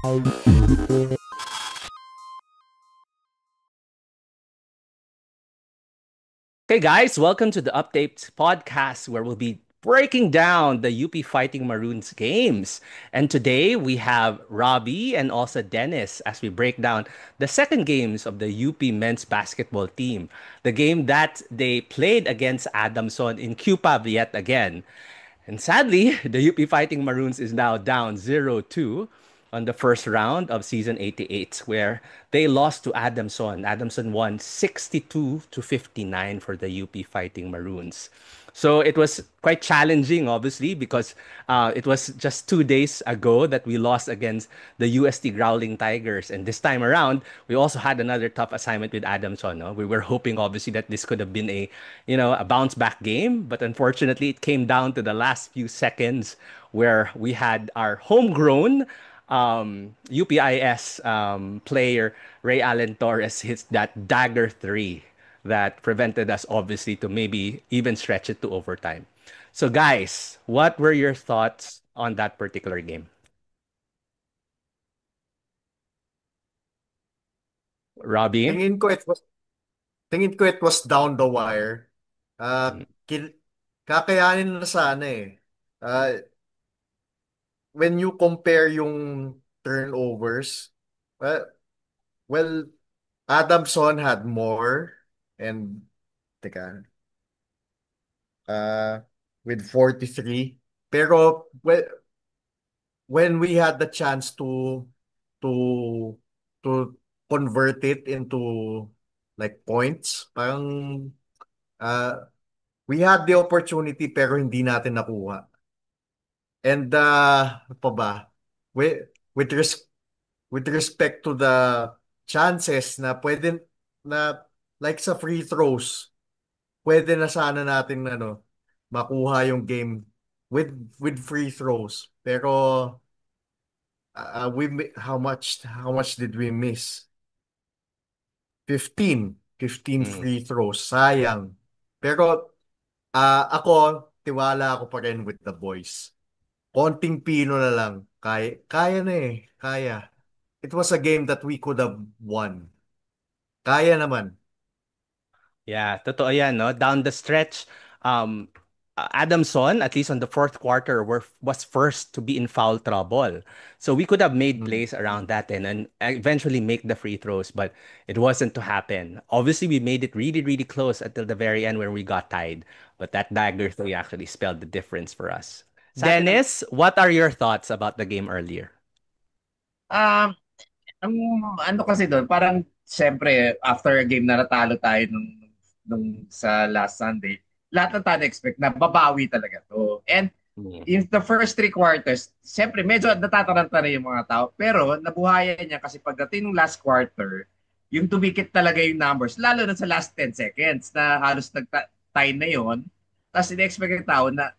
Hey guys, welcome to the Update podcast where we'll be breaking down the UP Fighting Maroons games. And today we have Robbie and also Dennis as we break down the second games of the UP men's basketball team. The game that they played against Adamson in QPAB yet again. And sadly, the UP Fighting Maroons is now down 0-2 on the first round of season 88, where they lost to Adamson. Adamson won 62 to 59 for the UP Fighting Maroons. So it was quite challenging, obviously, because it was just 2 days ago that we lost against the UST Growling Tigers. And this time around, we also had another tough assignment with Adamson. No? We were hoping, obviously, that this could have been a bounce back game. But unfortunately, it came down to the last few seconds where we had our homegrown UPIS player, Ray Allen Torres, hits that dagger three that prevented us obviously to maybe even stretch it to overtime. So guys, what were your thoughts on that particular game? Robbie? Tingin ko it was tingin ko it was down the wire. Mm, Kakayanin na sana eh. Uh, when you compare yung turnovers, well, well, Adamson had more and teka, uh, with 43. Pero when we had the chance to to convert it into like points, parang uh, we had the opportunity pero hindi natin nakuha. And ano pa ba? With, with, res- with respect to the chances na pwede na like sa free throws, pwede na sana natin makuha yung game with free throws. Pero how much did we miss? 15 mm. free throws. Sayang. Pero ako, tiwala ako pa rin with the boys. Konting pino na lang. Kaya, kaya na eh. Kaya. It was a game that we could have won. Kaya naman. Yeah, totoo yan, no? Down the stretch, um, Adamson, at least on the fourth quarter, was first to be in foul trouble. So we could have made Mm. plays around that and eventually make the free throws, but it wasn't to happen. Obviously, we made it really, really close until the very end when we got tied. But that dagger three actually spelled the difference for us. Sa akin naman, Dennis, what are your thoughts about the game earlier? Um, ang ano kasi doon, parang siyempre after a game na natalo tayo nung sa last Sunday, lahat ng tayo expect na babawi talaga to. And Mm, in the first three quarters, siyempre medyo natataranta rin yung mga tao, pero nabuhayan niya kasi pagdating ng last quarter, yung tumikit talaga yung numbers, lalo na sa last 10 seconds na halos nag-tie na yon. Tapos in-expect ng tao na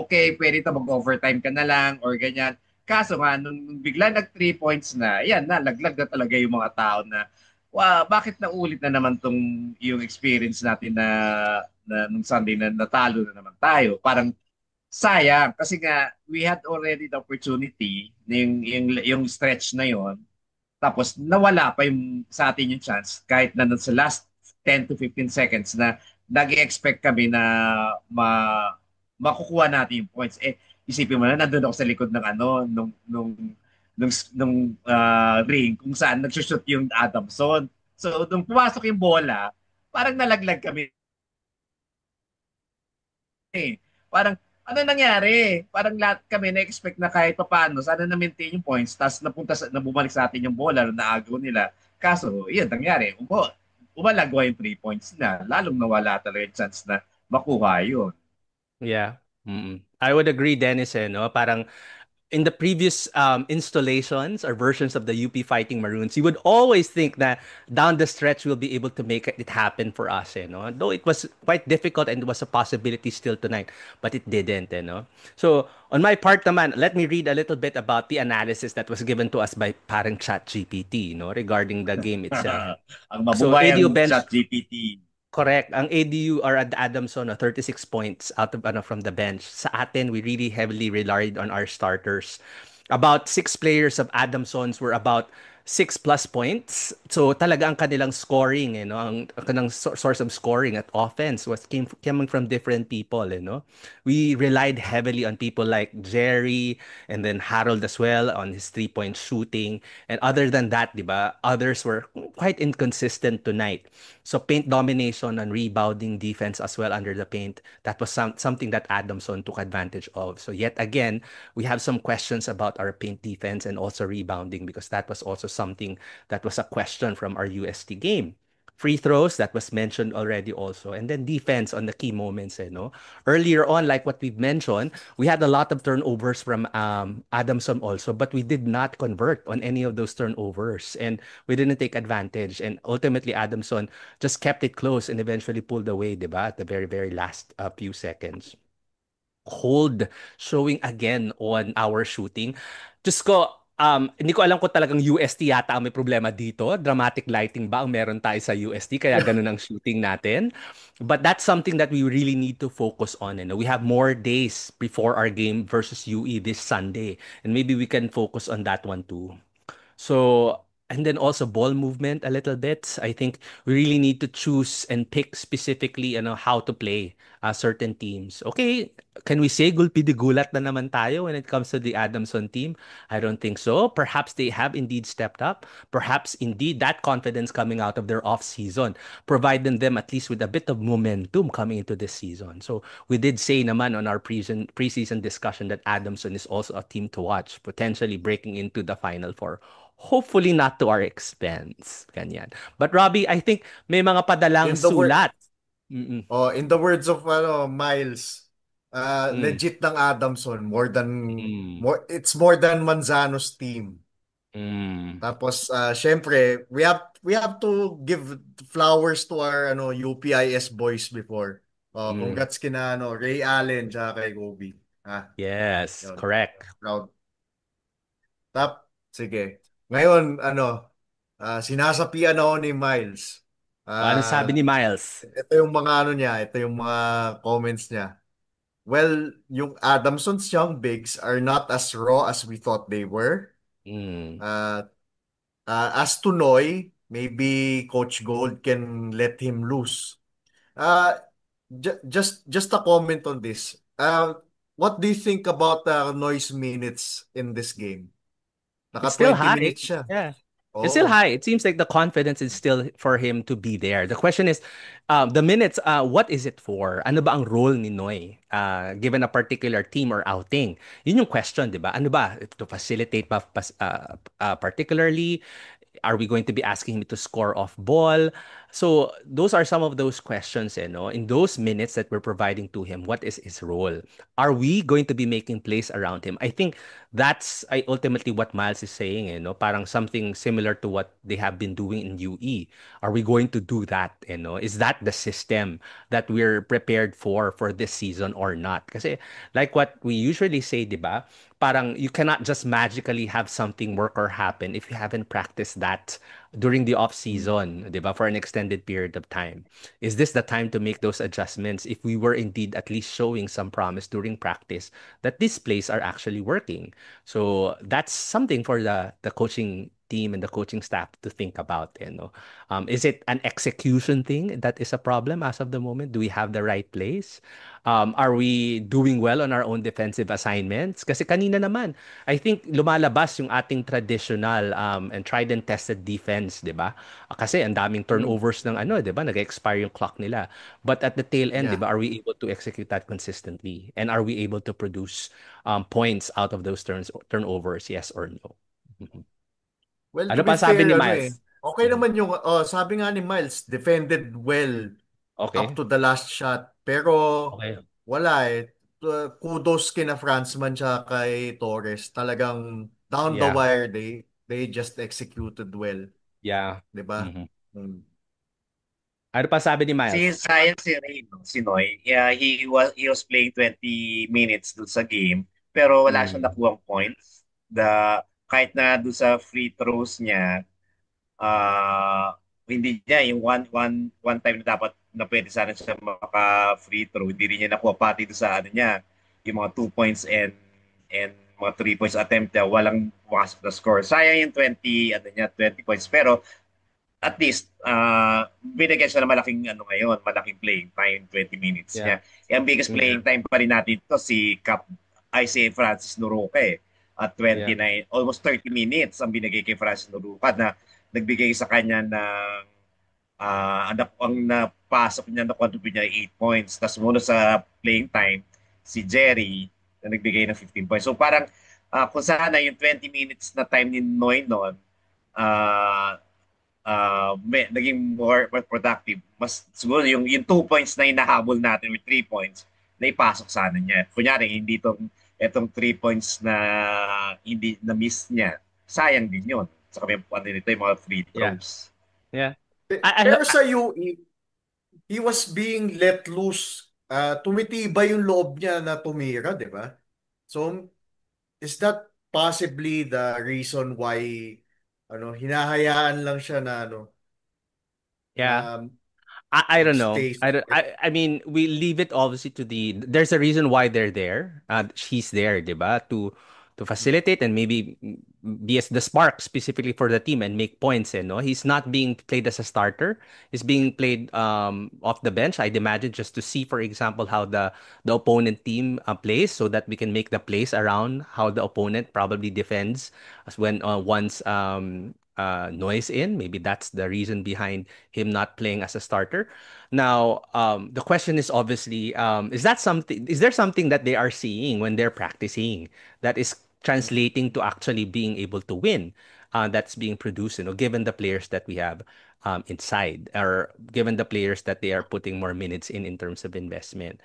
okay, pwede ito mag-overtime ka na lang or ganyan. Kaso nga, nung bigla nag 3 points na, yan, nalaglag na talaga yung mga tao na, wow, bakit naulit na naman yung experience natin na nung Sunday na natalo na naman tayo. Parang sayang kasi nga we had already the opportunity yung stretch na yon, tapos nawala pa yung sa atin yung chance kahit na sa last 10 to 15 seconds na nag-expect kami na ma makukuha natin yung points. Eh, isipin mo na nandun ako sa likod ng ring kung saan nagsushoot yung Adamson. So nung pumasok yung bola, parang nalaglag kami eh. Parang, ano nangyari? Parang lahat kami na-expect na kahit papaano, sana na-maintain yung points, tapos bumalik sa atin yung bola na naagaw nila. Kaso, yun, nangyari. Umalagwa yung 3 points na. Lalong nawala talaga yung chance na makuha yun. yeah. Mm-mm. I would agree, Dennis, no? Parang in the previous installations or versions of the UP Fighting Maroons, you would always think that down the stretch we'll be able to make it happen for us, Though it was quite difficult and it was a possibility still tonight, but it didn't. So on my part naman, let me read a little bit about the analysis that was given to us by parang ChatGPT, regarding the game itself. Ang So mabuhay ang ADU bench. ChatGPT. Correct. Ang ADU or Adamson, 36 points out of from the bench. Sa atin, we really heavily relied on our starters. about six players of Adamson's were about 6 plus points. So talaga ang kanilang scoring, ang kanilang source of scoring at offense was coming from different people, We relied heavily on people like Jerry and then Harold as well on his 3-point shooting. And other than that, di ba, others were quite inconsistent tonight. So paint domination and rebounding defense as well under the paint, that was something that Adamson took advantage of. So yet again, we have some questions about our paint defense and also rebounding because that was also something that was a question from our UST game. Free throws, that was mentioned already also. And then defense on the key moments, Earlier on, like what we've mentioned, we had a lot of turnovers from Adamson also, but we did not convert on any of those turnovers. And we didn't take advantage. And ultimately, Adamson just kept it close and eventually pulled away, diba, at the very, very last few seconds. Cold showing again on our shooting. Diyos ko, hindi ko alam kung talagang UST yata ang may problema dito. Dramatic lighting ba ang meron tayo sa UST? Kaya ganun ang shooting natin. But that's something that we really need to focus on. We have more days before our game versus UE this Sunday. And maybe we can focus on that one too. So, and then also ball movement a little bit. I think we really need to choose and pick specifically, how to play certain teams. Okay, can we say gulpi di gulat na naman tayo when it comes to the Adamson team? I don't think so. Perhaps they have indeed stepped up. Perhaps indeed that confidence coming out of their off season provided them at least with a bit of momentum coming into this season. So we did say naman on our preseason discussion that Adamson is also a team to watch, potentially breaking into the Final Four. Hopefully not to our expense. Ganyan. But Robbie, I think may mga padalang In the word sulat. Mm-mm. in the words of Miles, Mm. legit ng Adamson, Mm. it's more than Manzano's team. Mm. Tapos syempre, we have to give flowers to our UPIS boys before. Mm. Congrats kina Ray Allen tsaka kay Gobi. Ah, Yes, yun. correct. Proud. Sige. Ngayon, sinasapian ako ni Miles. Ano sabi Ah, ni Miles? ito yung mga ito yung mga comments niya. Well, yung Adamson's young bigs are not as raw as we thought they were. Mm. Uh, as to Noy, maybe Coach Gold can let him loose. Uh, just a comment on this. What do you think about Noy's minutes in this game? It's Naka still 20 high. minutes siya. Yeah. It's still Oo. high. It seems like the confidence is still for him to be there. The question is, the minutes, what is it for? Ano ba ang role ni Noy given a particular team or outing? Yun yung question, di ba? Ano ba? To facilitate ba particularly? Are we going to be asking him to score off ball? So those are some of those questions, in those minutes that we're providing to him. What is his role? Are we going to be making plays around him? I think that's ultimately what Miles is saying, parang something similar to what they have been doing in UE. Are we going to do that? Is that the system that we're prepared for this season or not? Kasi like what we usually say, di ba? Parang you cannot just magically have something work or happen if you haven't practiced that during the off Mm. season, 'di ba, for an extended period of time. Is this the time to make those adjustments if we were indeed at least showing some promise during practice that these plays are actually working? So that's something for the coaching team and the coaching staff to think about. Is it an execution thing that is a problem as of the moment? Do we have the right plays? Are we doing well on our own defensive assignments? Kasi kanina naman, I think lumalabas yung ating traditional and tried and tested defense, 'di ba? Kasi ang daming Mm. turnovers ng 'di ba? Nag-expire yung clock nila. But at the tail end, 'di Yeah. ba, are we able to execute that consistently? And are we able to produce points out of those turnovers, yes or no? Mhm. Well, Ano to be pa sabi fair, ni Miles? okay Mhm. naman sabi nga ni Miles, defended well up Okay. to the last shot. Pero Okay. wala eh. Kudos kina Franzman siya kay Torres. Talagang down the Yeah. wire, they just executed well. Yeah. 'Di ba? Mhm. Mm. Ano pa sabi ni Si Miles? Science si Ray, no? Si Noy, yeah, he was playing 20 minutes dun sa game, pero wala siyang Mm. nakuhang points. Kahit na dun sa free throws niya, hindi niya yung one time na dapat na pwede sana siya maka free throw, hindi rin niya nakuha pati dun sa ano niya, yung mga 2 points and mga 3 points attempt niya, walang pumasok na score. Sayang yung 20 points. Pero at least, binigyan siya ng malaking malaking playing time, 20 minutes Yeah. niya. Ang biggest Yeah. playing time pa rin natin to si Francis Nuruke at Yeah. 29, almost 30 minutes ang binigay kay Francis Nuruke na nagbigay sa kanya ng ang napasok niya na contribute niya ay 8 points. Tapos muna sa playing time, si Jerry na nagbigay ng 15 points. So parang kung sana yung 20 minutes na time ni Noy noon, ah naging more productive. Mas siguro yung 2 points na hinahabol natin with 3 points, na ipasok sana niya. Kunyari, hindi etong 3 points na hindi na miss niya. Sayang din yun. Sa kami, ano nito, yung mga free Yeah. throws. Yeah. Pero sa UE, he was being let loose. Tumitibay yung loob niya na tumira, di ba? So, is that possibly the reason why hinahayaan lang siya na Yeah. na I don't know. magstay? I mean, we leave it obviously to there's a reason why they're there. She's there, 'di ba? To facilitate and maybe be as the spark specifically for the team and make points, no? He's not being played as a starter. He's being played off the bench, I'd imagine, just to see, for example, how the opponent team plays so that we can make the plays around how the opponent probably defends as when once noise in. Maybe that's the reason behind him not playing as a starter. Now, the question is obviously, is there something that they are seeing when they're practicing that is translating to actually being able to win? That's being produced, given the players that we have inside, or given the players that they are putting more minutes in terms of investment.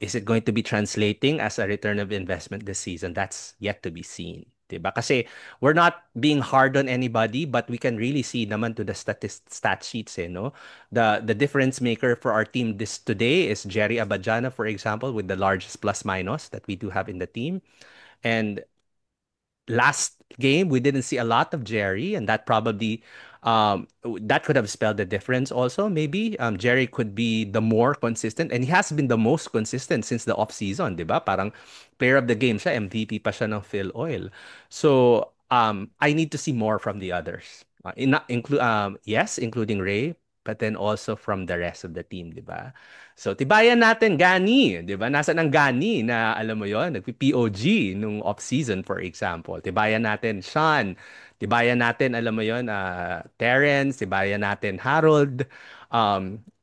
Is it going to be translating as a return of investment this season? That's yet to be seen. Diba? Kasi we're not being hard on anybody, but we can really see naman to the stat sheets, no? The difference maker for our team this today is Jerry Abadjana, for example, with the largest plus minus that we do have in the team. And last game we didn't see a lot of Jerry, and that probably that could have spelled the difference also. Maybe Jerry could be the more consistent, and he has been the most consistent since the off season, 'di ba? Parang player of the game siya, MVP pa siya ng Phil Oil. So I need to see more from the others. Yes, including Ray, but then also from the rest of the team, 'di ba? So, tibayan natin Gani, 'di ba? Nasaan ang Gani na alam mo 'yon, nagpi-POG nung off-season, for example. Tibayan natin Sean, tibayan natin alam mo 'yon, Terrence, tibayan natin Harold.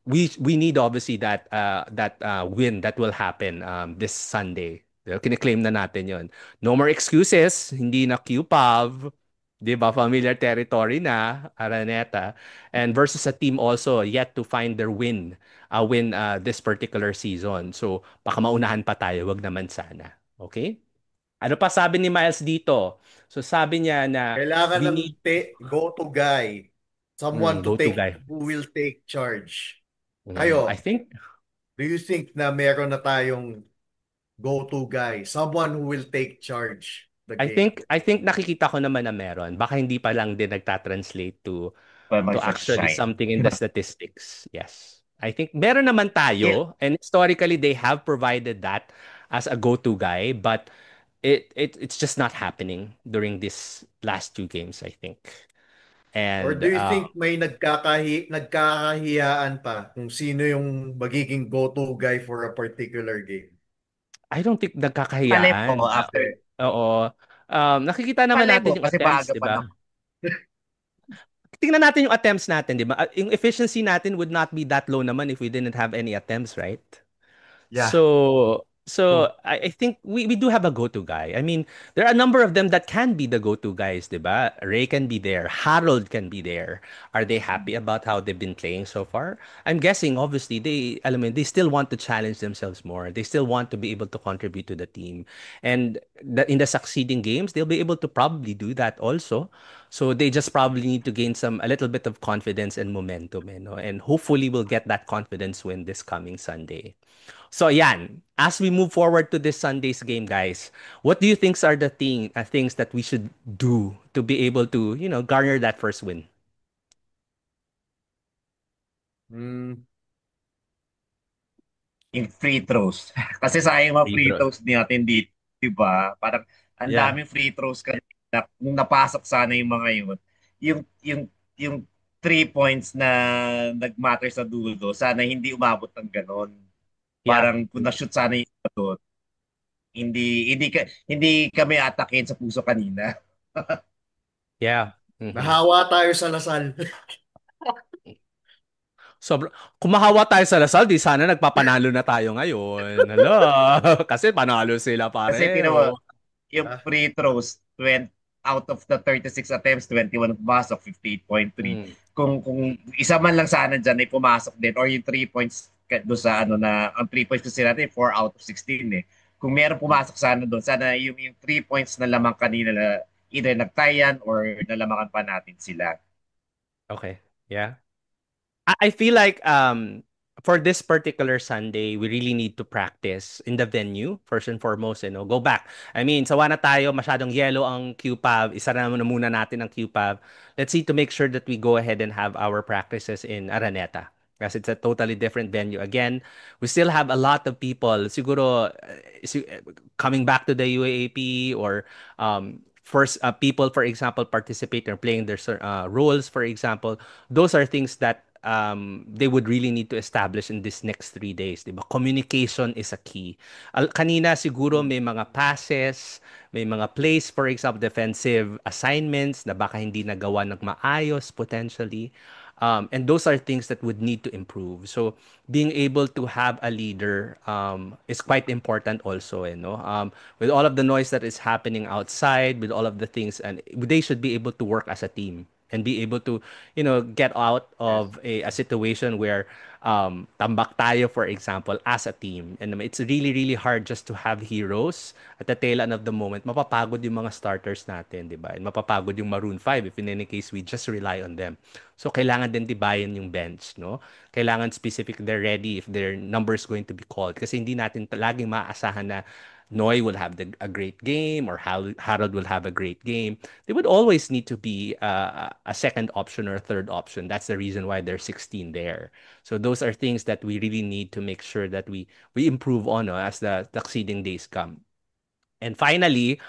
We need obviously that win that will happen this Sunday. Kiniklaim na natin 'yon. No more excuses, hindi na QPAV. 'Di ba? Familiar territory na, Araneta. And versus a team also yet to find their win this particular season. So, baka maunahan pa tayo, wag naman sana. Okay? Ano pa sabi ni Miles dito? So, sabi niya na Kailangan we ng need go-to guy. Someone to go-to take, guy. who will take charge. Kayo, I think do you think na meron na tayong go-to guy? Someone who will take charge the I game. think I think nakikita ko naman na meron. Baka hindi pa lang din nagta-translate Para to actually mag-shine. something in the statistics. Yes. I think meron naman Yeah. tayo, and historically they have provided that as a go-to guy, but it's just not happening during these last two games, I think. Or And do you think may nagkakahiyaan pa kung sino yung magiging go-to guy for a particular game? I don't think Palebo nagkakahiyaan. after. Oo. Nakikita naman Palebo natin yung kasi attempts, maaga 'di pa ba? naman. Tingnan natin yung attempts natin, 'di ba? Yung efficiency natin would not be that low naman if we didn't have any attempts, right? Yeah, So true. I think we do have a go-to guy. I mean, there are a number of them that can be the go-to guys, 'di ba? Ray can be there, Harold can be there. Are they happy about how they've been playing so far? I'm guessing obviously alam mo, they still want to challenge themselves more. They still want to be able to contribute to the team. And that in the succeeding games, they'll be able to probably do that also. So they just probably need to gain a little bit of confidence and momentum, and hopefully we'll get that confidence win this coming Sunday. So yan, as we move forward to this Sunday's game, guys, what do you think are the things that we should do to be able to, garner that first win? Mm, Yung free throws. Kasi sayang mga Free free throws. throws natin dito, di ba? Parang Ang Yeah. daming free throws kanina. Kung napasok sana yung mga yun, yung 3 points na nagmatter sa dulo, sana hindi umabot ng ganon. Yeah. Parang kung na-shoot sana yung iba doon, hindi kami atakin sa puso kanina. Yeah. Mhm. Nahawa tayo sa Lasal. Sobra kung mahawa tayo sa Lasal, di sana nagpapanalo na tayo ngayon. Hala, kasi panalo sila Kasi tinawa, pareho. yung Ah, free throws, 20, out of the 36 attempts, 21 pumasok, 58.3. Mm. Kung isa man lang sana dyan ay pumasok din or yung 3 points do sa ano na ang 3 points kasi natin 4 out of 16 eh. Kung meron pumasok sana doon, sana yung 3 points na lamang kanina na either nagtayan or nalamakan pa natin sila. Okay. Yeah. I feel like for this particular Sunday, we really need to practice in the venue first and foremost, go back. I mean, sawa na tayo, masyadong yellow ang QPAV, isa na muna natin ang QPAV. Let's see to make sure that we go ahead and have our practices in Araneta. Because it's a totally different venue. Again, we still have a lot of people, siguro, coming back to the UAAP or first people, for example, participate or playing their roles, for example. Those are things that they would really need to establish in this next 3 days, di ba? Communication is a key. Kanina siguro may mga passes, may mga plays, for example, defensive assignments na baka hindi nagawa ng maayos potentially. And those are things that would need to improve. So being able to have a leader is quite important also, with all of the noise that is happening outside, with all of the things, and they should be able to work as a team and be able to, get out yes. of a situation where tambak tayo, for example, as a team. And it's really, really hard just to have heroes at the tail end of the moment. Mapapagod yung mga starters natin, di ba? And mapapagod yung Maroon 5 if in any case we just rely on them. So, kailangan din tibayan yung bench, no? Kailangan specific they're ready if their number is going to be called. Kasi hindi natin laging maaasahan na Noy will have a great game or Harold will have a great game. They would always need to be a second option or a third option. That's the reason why there's 16 there. So those are things that we really need to make sure that we improve on, no, as the succeeding days come. And finally,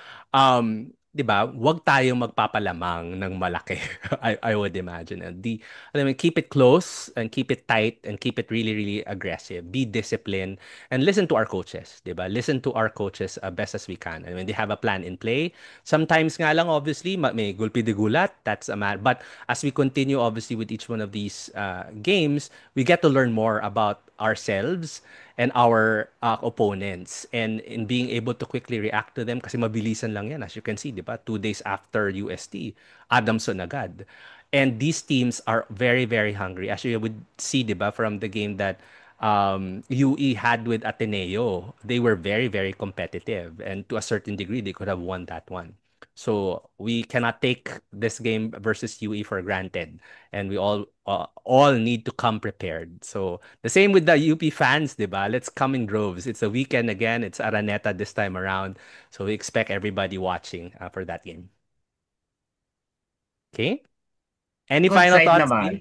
'di ba, wag tayong magpapalamang ng malaki. I would imagine. And alam mo, keep it close and keep it tight and keep it really, really aggressive. Be disciplined and listen to our coaches, 'di ba? Listen to our coaches best as we can. And when they have a plan in play, sometimes nga lang obviously may gulpi de gulat, that's a matter. But as we continue obviously with each one of these games, we get to learn more about ourselves and our opponents and in being able to quickly react to them kasi mabilisan lang yan as you can see, di ba? 2 days after UST, Adamson agad. And these teams are very, very hungry. As you would see, di ba, from the game that UE had with Ateneo, they were very, very competitive. And to a certain degree, they could have won that one. So we cannot take this game versus UE for granted, and we all need to come prepared. So the same with the UP fans, 'di ba? Let's come in droves. It's a weekend again. It's Araneta this time around, so we expect everybody watching for that game. Okay. Any Good final side thoughts, B? naman.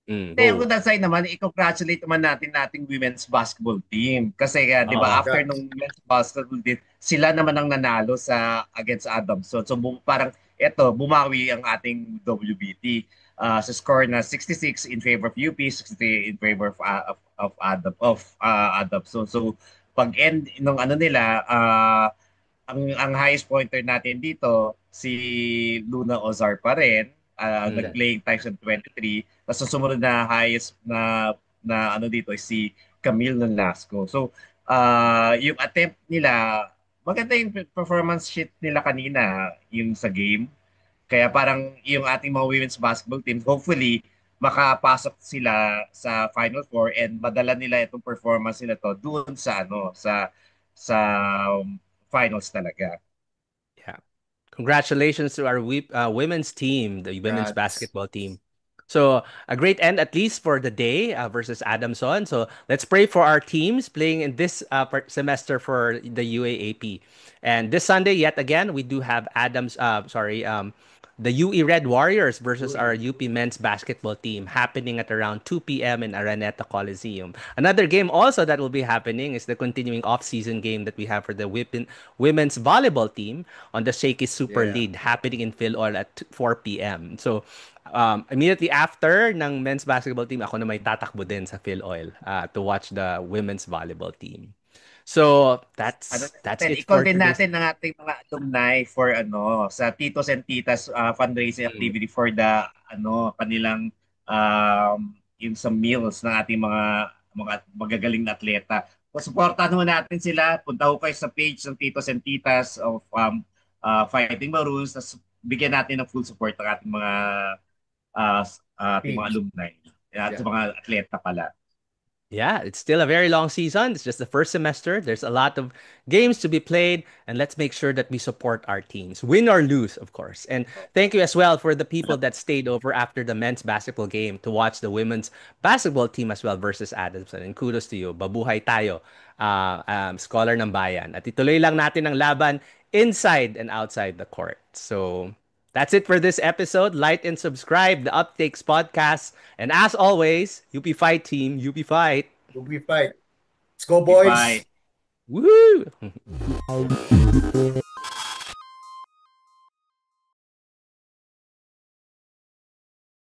Yung Go. good side naman, i-congratulate naman nating women's basketball team. Kasi di ba, Oh, after Congrats. nung women's basketball team, sila naman ang nanalo sa against Adamson. So parang eto, bumawi ang ating WBT sa score na 66 in favor of UP, 60 in favor of Adamson. So pag end nung ano nila, ang highest pointer natin dito, si Luna Ozar pa rin. mm, Nag-playing time sa 23. Tapos ang sumunod na highest na ano dito is si Camille Nolasco. So, yung attempt nila, maganda yung performance sheet nila kanina, yung sa game. Kaya parang yung ating mga women's basketball team, hopefully, makapasok sila sa Final Four and madala nila itong performance nila to doon sa sa finals talaga. yeah. Congratulations to our women's team, the women's Congrats. basketball team. So a great end at least for the day versus Adamson. So let's pray for our teams playing in this semester for the UAAP. And this Sunday, yet again, we do have the UE Red Warriors versus our UE. UP men's basketball team happening at around 2 p.m. in Araneta Coliseum. Another game also that will be happening is the continuing off-season game that we have for the women's volleyball team on the Shaky Super Yeah. League happening in Philoil at 4 p.m. So, immediately after ng men's basketball team, ako na may tatakbo din sa Philoil to watch the women's volleyball team. So, Ano that's natin, it i-call for din today's. natin ng ating mga alumni for sa Titos and Titas fundraising Mm. activity for the kanilang yung sa meals ng ating mga magagaling na atleta. So, supportahan ho natin sila. Punta ho kayo sa page ng Titos and Titas of Fighting Maroons. Tapos bigyan natin ng full support ng ating mga Teams. alumni. At sa Yeah. mga atleta pala. Yeah, it's still a very long season. It's just the first semester. There's a lot of games to be played, and let's make sure that we support our teams, win or lose, of course. And thank you as well for the people that stayed over after the men's basketball game to watch the women's basketball team as well versus Adamson. And kudos to you. Babuhay tayo, scholar ng bayan. At ituloy lang natin ang laban inside and outside the court. So that's it for this episode. Like and subscribe the Uptakes podcast. And as always, UP Fight team, UP Fight. We fight. Let's go, Bye. boys. Woo!